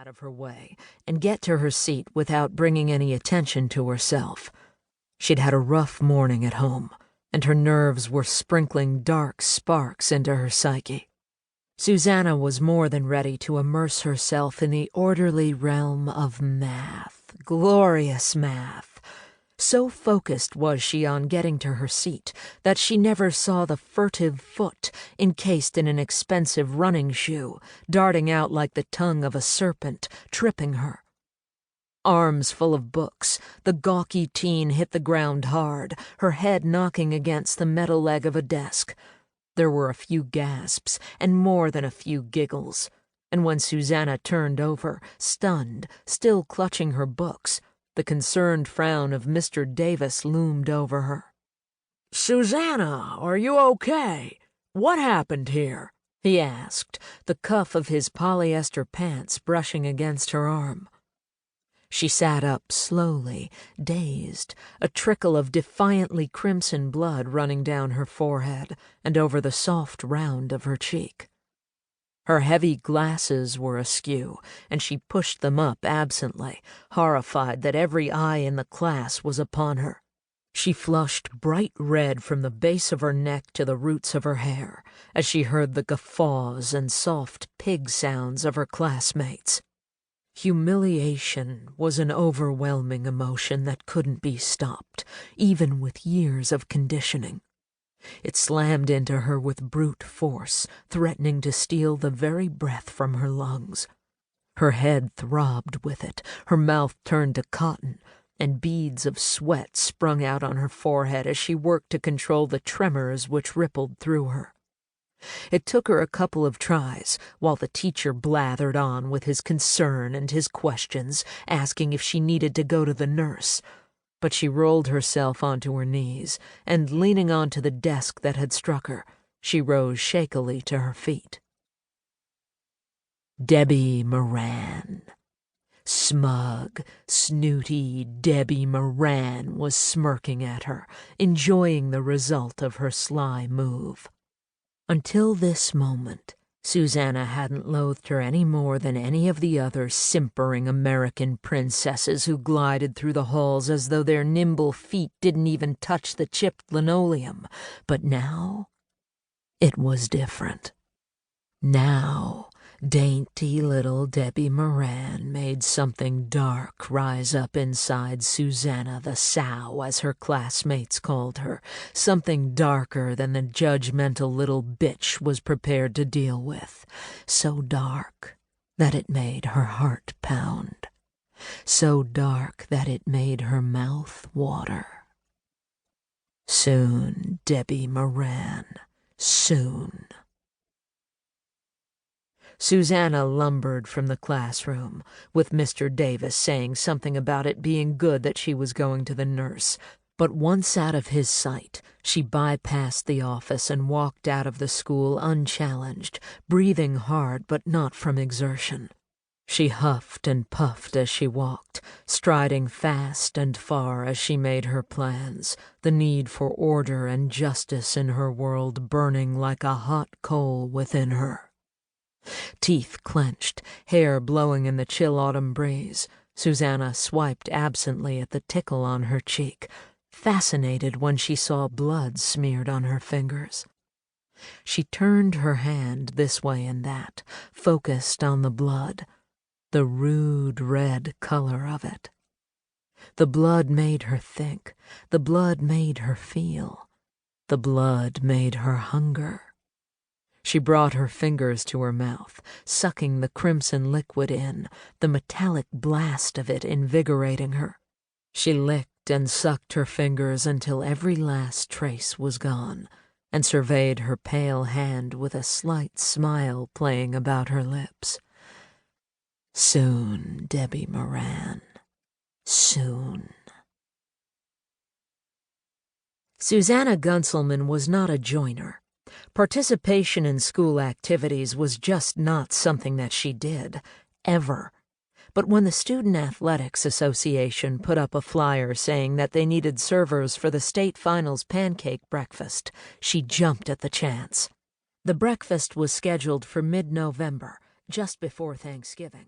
out of her way and get to her seat without bringing any attention to herself. She'd had a rough morning at home, and her nerves were sprinkling dark sparks into her psyche. Susannah was more than ready to immerse herself in the orderly realm of math, glorious math. So focused was she on getting to her seat that she never saw the furtive foot, encased in an expensive running shoe, darting out like the tongue of a serpent, tripping her. Arms full of books, the gawky teen hit the ground hard, her head knocking against the metal leg of a desk. There were a few gasps and more than a few giggles, and when Susannah turned over, stunned, still clutching her books, the concerned frown of Mr. Davis loomed over her. "Susannah, are you okay? What happened here?" he asked, the cuff of his polyester pants brushing against her arm. She sat up slowly, dazed, a trickle of defiantly crimson blood running down her forehead and over the soft round of her cheek. Her heavy glasses were askew, and she pushed them up absently, horrified that every eye in the class was upon her. She flushed bright red from the base of her neck to the roots of her hair as she heard the guffaws and soft pig sounds of her classmates. Humiliation was an overwhelming emotion that couldn't be stopped, even with years of conditioning. It slammed into her with brute force, threatening to steal the very breath from her lungs. Her head throbbed with it, her mouth turned to cotton, and beads of sweat sprung out on her forehead as she worked to control the tremors which rippled through her. It took her a couple of tries, while the teacher blathered on with his concern and his questions, asking if she needed to go to the nurse. But she rolled herself onto her knees, and leaning onto the desk that had struck her, she rose shakily to her feet. Debbie Moran. Smug, snooty Debbie Moran was smirking at her, enjoying the result of her sly move. Until this moment, Susannah hadn't loathed her any more than any of the other simpering American princesses who glided through the halls as though their nimble feet didn't even touch the chipped linoleum. But now, it was different. Now, dainty little Debbie Moran made something dark rise up inside Susannah the Sow, as her classmates called her, something darker than the judgmental little bitch was prepared to deal with, so dark that it made her heart pound, so dark that it made her mouth water. Soon, Debbie Moran, soon. Susannah lumbered from the classroom, with Mr. Davis saying something about it being good that she was going to the nurse, but once out of his sight, she bypassed the office and walked out of the school unchallenged, breathing hard but not from exertion. She huffed and puffed as she walked, striding fast and far as she made her plans, the need for order and justice in her world burning like a hot coal within her. Teeth clenched, hair blowing in the chill autumn breeze, Susannah swiped absently at the tickle on her cheek, fascinated when she saw blood smeared on her fingers. She turned her hand this way and that, focused on the blood, the rude red color of it. The blood made her think, the blood made her feel, the blood made her hunger. She brought her fingers to her mouth, sucking the crimson liquid in, the metallic blast of it invigorating her. She licked and sucked her fingers until every last trace was gone, and surveyed her pale hand with a slight smile playing about her lips. Soon, Debbie Moran. Soon. Susannah Gunselman was not a joiner. Participation in school activities was just not something that she did, ever. But when the Student Athletics Association put up a flyer saying that they needed servers for the state finals pancake breakfast, she jumped at the chance. The breakfast was scheduled for mid-November, just before Thanksgiving.